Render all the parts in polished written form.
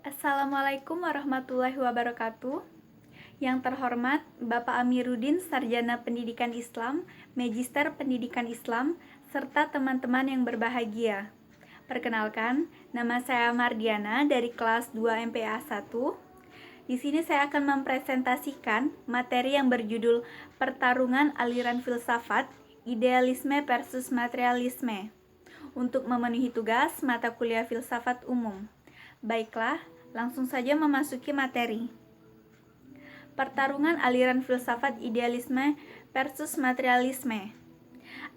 Assalamualaikum warahmatullahi wabarakatuh. Yang terhormat Bapak Amiruddin, Sarjana Pendidikan Islam, Magister Pendidikan Islam, serta teman-teman yang berbahagia. Perkenalkan, nama saya Mardiana dari kelas 2 MPA 1. Di sini saya akan mempresentasikan materi yang berjudul Pertarungan Aliran Filsafat, Idealisme versus Materialisme untuk memenuhi tugas mata kuliah filsafat umum. Baiklah, langsung saja memasuki materi. Pertarungan aliran filsafat idealisme versus materialisme.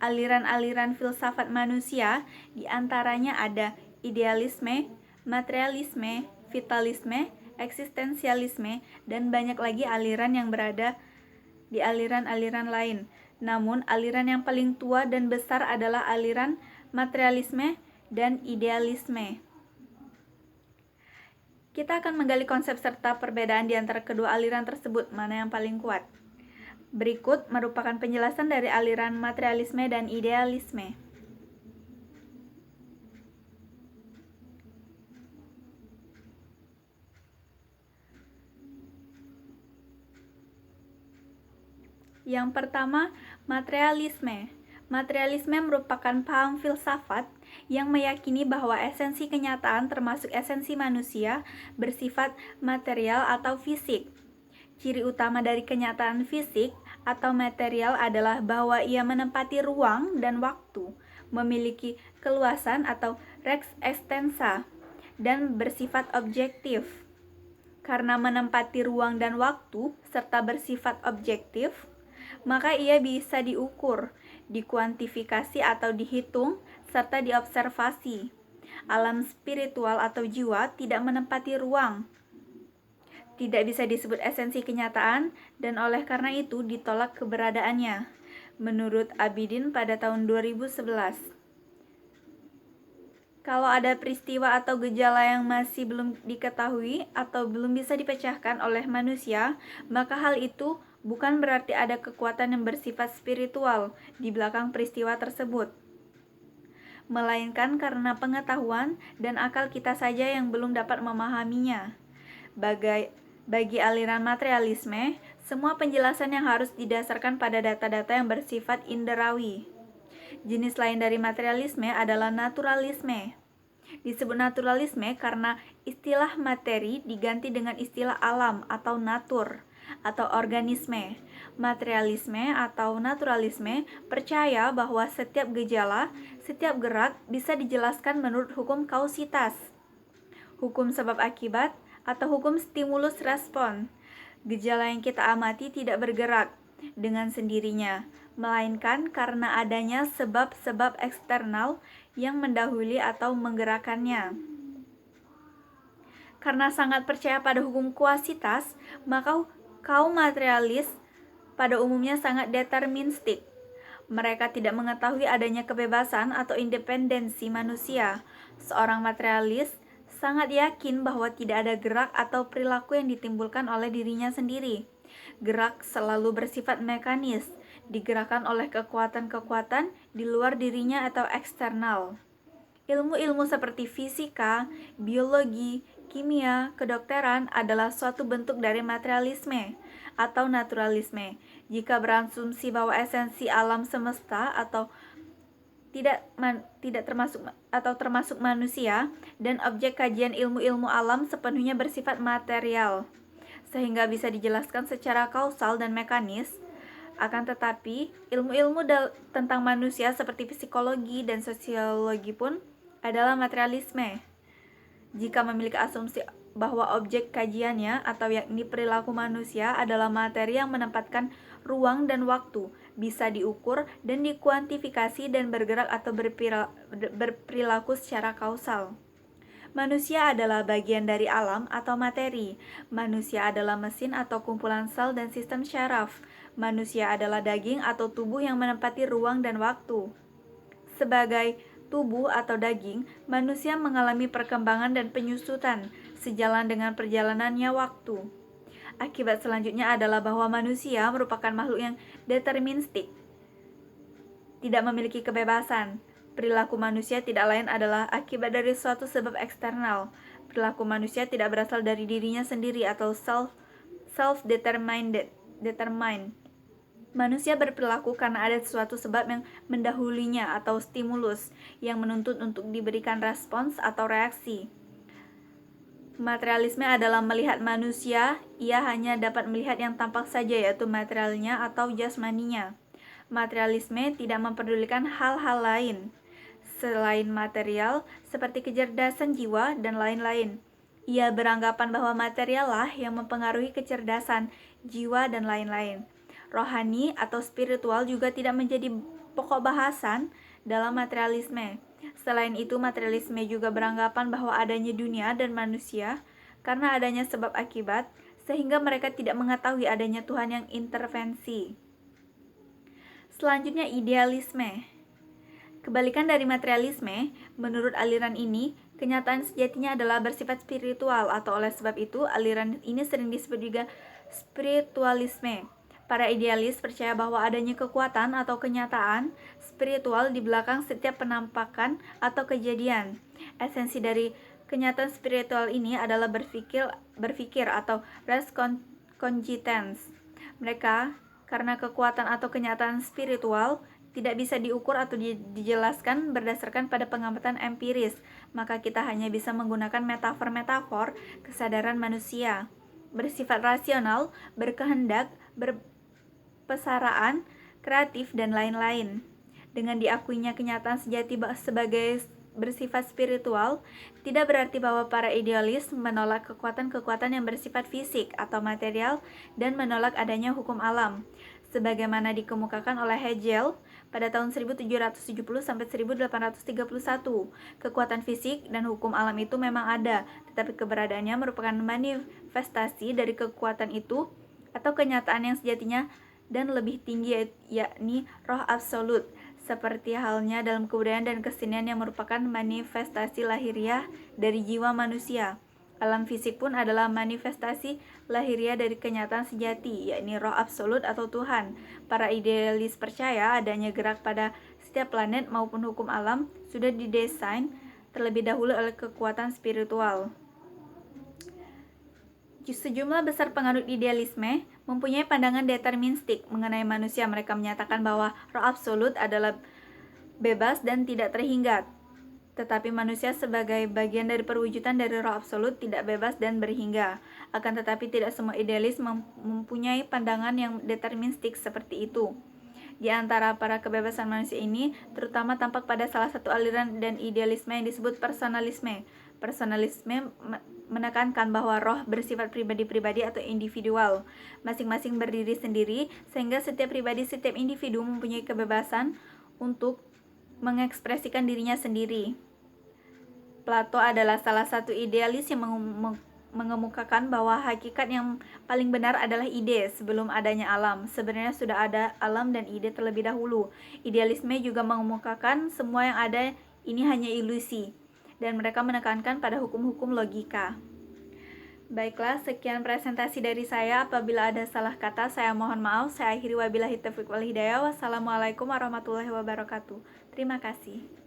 Aliran-aliran filsafat manusia diantaranya ada idealisme, materialisme, vitalisme, eksistensialisme, dan banyak lagi aliran yang berada di aliran-aliran lain. Namun, aliran yang paling tua dan besar adalah aliran materialisme dan idealisme. Kita akan menggali konsep serta perbedaan di antara kedua aliran tersebut, mana yang paling kuat. Berikut merupakan penjelasan dari aliran materialisme dan idealisme. Yang pertama, materialisme. Materialisme merupakan paham filsafat yang meyakini bahwa esensi kenyataan termasuk esensi manusia bersifat material atau fisik. Ciri utama dari kenyataan fisik atau material adalah bahwa ia menempati ruang dan waktu, memiliki keluasan atau res extensa, dan bersifat objektif. Karena menempati ruang dan waktu serta bersifat objektif, maka ia bisa diukur, dikuantifikasi atau dihitung, serta diobservasi. Alam spiritual atau jiwa tidak menempati ruang, tidak bisa disebut esensi kenyataan, dan oleh karena itu ditolak keberadaannya, menurut Abidin pada tahun 2011. Kalau ada peristiwa atau gejala yang masih belum diketahui atau belum bisa dipecahkan oleh manusia, maka hal itu bukan berarti ada kekuatan yang bersifat spiritual di belakang peristiwa tersebut, melainkan karena pengetahuan dan akal kita saja yang belum dapat memahaminya. Bagi aliran materialisme, semua penjelasan yang harus didasarkan pada data-data yang bersifat inderawi. Jenis lain dari materialisme adalah naturalisme. Disebut naturalisme karena istilah materi diganti dengan istilah alam atau natur atau organisme. Materialisme atau naturalisme percaya bahwa setiap gejala, setiap gerak bisa dijelaskan menurut hukum kausitas, hukum sebab akibat, atau hukum stimulus respon. Gejala yang kita amati tidak bergerak dengan sendirinya, melainkan karena adanya sebab-sebab eksternal yang mendahului atau menggerakkannya. Karena sangat percaya pada hukum kuasitas, maka kaum materialis pada umumnya sangat deterministik. Mereka tidak mengetahui adanya kebebasan atau independensi manusia. Seorang materialis sangat yakin bahwa tidak ada gerak atau perilaku yang ditimbulkan oleh dirinya sendiri. Gerak selalu bersifat mekanis, digerakkan oleh kekuatan-kekuatan di luar dirinya atau eksternal. Ilmu-ilmu seperti fisika, biologi, kimia, kedokteran adalah suatu bentuk dari materialisme atau naturalisme. Jika berasumsi bahwa esensi alam semesta atau tidak termasuk manusia, dan objek kajian ilmu-ilmu alam sepenuhnya bersifat material, sehingga bisa dijelaskan secara kausal dan mekanis. Akan tetapi, ilmu-ilmu tentang manusia seperti psikologi dan sosiologi pun adalah materialisme. Jika memiliki asumsi bahwa objek kajiannya atau yakni perilaku manusia adalah materi yang menempatkan ruang dan waktu, bisa diukur dan dikuantifikasi dan bergerak atau berperilaku secara kausal. Manusia adalah bagian dari alam atau materi. Manusia adalah mesin atau kumpulan sel dan sistem syaraf. Manusia adalah daging atau tubuh yang menempati ruang dan waktu. Sebagai tubuh atau daging, manusia mengalami perkembangan dan penyusutan sejalan dengan perjalanannya waktu. Akibat selanjutnya adalah bahwa manusia merupakan makhluk yang deterministik, tidak memiliki kebebasan. Perilaku manusia tidak lain adalah akibat dari suatu sebab eksternal. Perilaku manusia tidak berasal dari dirinya sendiri atau self-determined. Manusia berperilaku karena ada suatu sebab yang mendahulinya atau stimulus yang menuntut untuk diberikan respons atau reaksi. Materialisme adalah melihat manusia, ia hanya dapat melihat yang tampak saja, yaitu materialnya atau jasmaninya. Materialisme tidak memperdulikan hal-hal lain selain material, seperti kecerdasan jiwa dan lain-lain. Ia beranggapan bahwa materiallah yang mempengaruhi kecerdasan jiwa dan lain-lain. Rohani atau spiritual juga tidak menjadi pokok bahasan dalam materialisme. Selain itu, materialisme juga beranggapan bahwa adanya dunia dan manusia karena adanya sebab akibat, sehingga mereka tidak mengetahui adanya Tuhan yang intervensi. Selanjutnya, idealisme. Kebalikan dari materialisme, menurut aliran ini, kenyataan sejatinya adalah bersifat spiritual, atau oleh sebab itu, aliran ini sering disebut juga spiritualisme. Para idealis percaya bahwa adanya kekuatan atau kenyataan spiritual di belakang setiap penampakan atau kejadian. Esensi dari kenyataan spiritual ini adalah berpikir atau res cogitans. Mereka, karena kekuatan atau kenyataan spiritual tidak bisa diukur atau dijelaskan berdasarkan pada pengamatan empiris, maka kita hanya bisa menggunakan metafor-metafor kesadaran manusia. Bersifat rasional, berkehendak, berpesaraan, kreatif, dan lain-lain. Dengan diakuinya kenyataan sejati sebagai bersifat spiritual, tidak berarti bahwa para idealis menolak kekuatan-kekuatan yang bersifat fisik atau material dan menolak adanya hukum alam. Sebagaimana dikemukakan oleh Hegel pada tahun 1770-1831, kekuatan fisik dan hukum alam itu memang ada, tetapi keberadaannya merupakan manifestasi dari kekuatan itu atau kenyataan yang sejatinya dan lebih tinggi, yakni roh absolut, seperti halnya dalam kebudayaan dan kesenian yang merupakan manifestasi lahiriah dari jiwa manusia. Alam fisik pun adalah manifestasi lahiriah dari kenyataan sejati, yakni roh absolut atau Tuhan. Para idealis percaya adanya gerak pada setiap planet maupun hukum alam sudah didesain terlebih dahulu oleh kekuatan spiritual. Sejumlah besar penganut idealisme mempunyai pandangan deterministik mengenai manusia. Mereka menyatakan bahwa roh absolut adalah bebas dan tidak terhingga. Tetapi manusia sebagai bagian dari perwujudan dari roh absolut tidak bebas dan berhingga. Akan tetapi tidak semua idealis mempunyai pandangan yang deterministik seperti itu. Di antara para kebebasan manusia ini, terutama tampak pada salah satu aliran dan idealisme yang disebut personalisme. Personalisme menekankan bahwa roh bersifat pribadi-pribadi atau individual. Masing-masing berdiri sendiri, sehingga setiap pribadi, setiap individu mempunyai kebebasan untuk mengekspresikan dirinya sendiri. Plato adalah salah satu idealis yang mengemukakan bahwa hakikat yang paling benar adalah ide sebelum adanya alam. Sebenarnya sudah ada alam dan ide terlebih dahulu. Idealisme juga mengemukakan semua yang ada ini hanya ilusi, dan mereka menekankan pada hukum-hukum logika. Baiklah, sekian presentasi dari saya. Apabila ada salah kata, saya mohon maaf. Saya akhiri, wabillahi taufiq wal hidayah. Wassalamualaikum warahmatullahi wabarakatuh. Terima kasih.